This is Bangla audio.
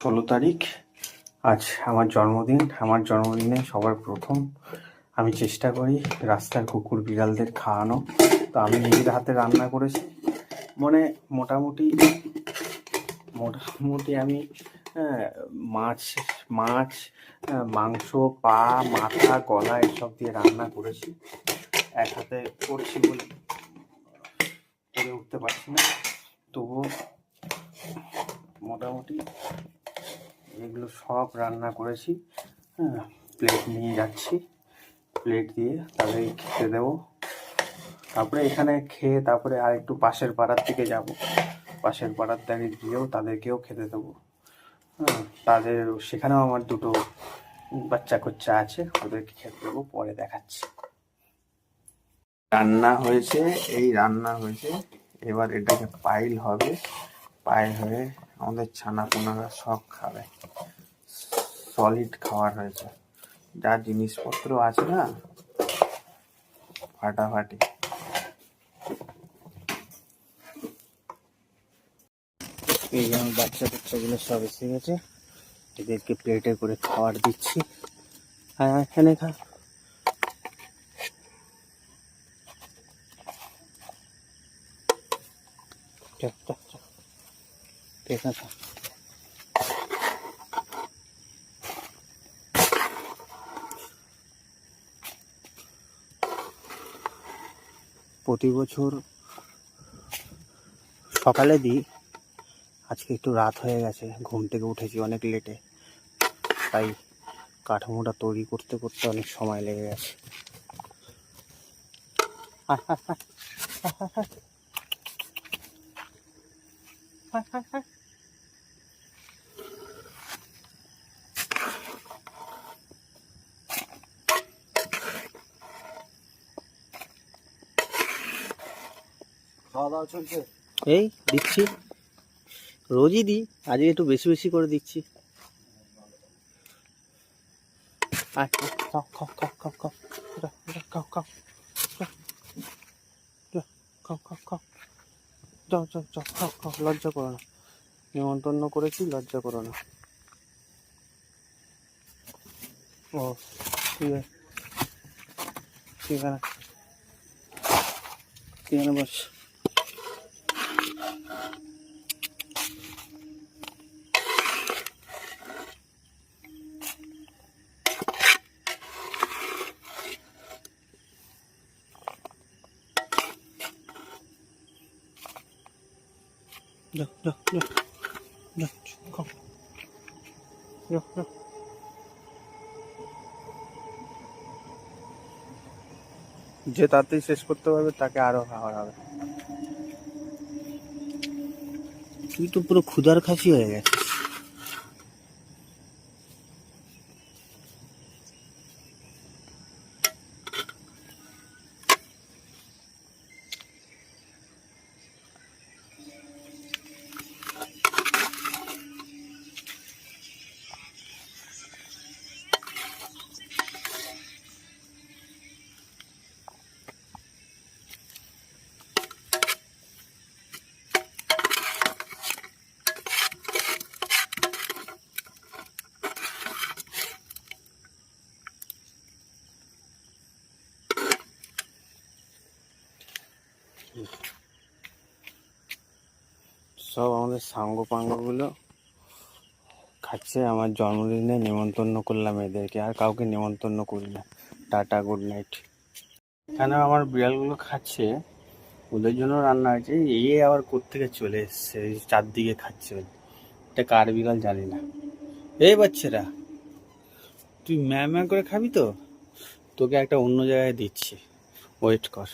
16 তারিখ, আজ আমার জন্মদিন। আমার জন্মদিনে সবার প্রথম আমি চেষ্টা করি রাস্তার কুকুর বিড়ালদের খাওয়ানো। তো আমি নিজের হাতে রান্না করেছি। মানে মোটামুটি আমি মাছ মাছ মাংস, পা, মাথা, গলা এসব দিয়ে রান্না করেছি। এক হাতে করছি বলে করে উঠতে পারছি না, তবুও মোটামুটি এগুলো সব রান্না করেছি। প্লেট নিয়ে যাচ্ছি, প্লেট দিয়ে তাদের খেতে দেবো। তারপরে এখানে খেয়ে তারপরে আর একটু পাশের পাড়ার দিকে যাব, পাশের পাড়ার দিকে গিয়েও তাদেরকেও খেতে দেবো। তাদের সেখানেও আমার দুটো বাচ্চা কাচ্চা আছে, ওদেরকে খেতে দেবো, পরে দেখাচ্ছি। রান্না হয়েছে, এই রান্না হয়েছে, এবার এটাকে পাইল হবে। পাইল হয়ে আমাদের ছানা পোনারা সব খাবে। সলিড খাবার হয়েছে, যা জিনিসপত্র আছে না ফাটাফাটি। এই আমার বাচ্চা কাচ্চাগুলো সব এসে গেছে, এদেরকে প্লেটে করে খাবার দিচ্ছি। হ্যাঁ, এখানে খা। প্রতি বছর সকালে দিই, আজকে একটু রাত হয়ে গেছে, ঘুম থেকে উঠেছি অনেক লেটে, তাই কাঠামোটা তৈরি করতে করতে অনেক সময় লেগে গেছে। খাওয়া দাওয়া চলছে? এই দিচ্ছি, রোজই দিই, আজকে একটু বেশি বেশি করে দিচ্ছি। লজ্জা করো না, নিমন্ত্রণ করেছি, লজ্জা করো না। ও ঠিক আছে, ঠিক আছে, ঠিক আছে, বস। যে তাড়াতাড়ি শেষ করতে পারবে তাকে আরো খাওয়া হবে। তুই তো পুরো ক্ষুধার খাসি হয়ে গেছে। সব আমাদের সাঙ্গ পাঙ্গগুলো খাচ্ছে। আমার জন্মদিনে নিমন্ত্রণ করলাম এদেরকে, আর কাউকে নিমন্ত্রণ করি না। Tata, good night. এখানে আমার বিড়ালগুলো খাচ্ছে, ওদের জন্য রান্না হয়েছে। এই আবার কোত্থেকে চলে এসছে, চারদিকে খাচ্ছে। এটা কার বিড়াল জানি না। এই বাচ্চারা, তুই ম্যা ম্যা করে খাবি তো? তোকে একটা অন্য জায়গায় দিচ্ছি, ওয়েট কর।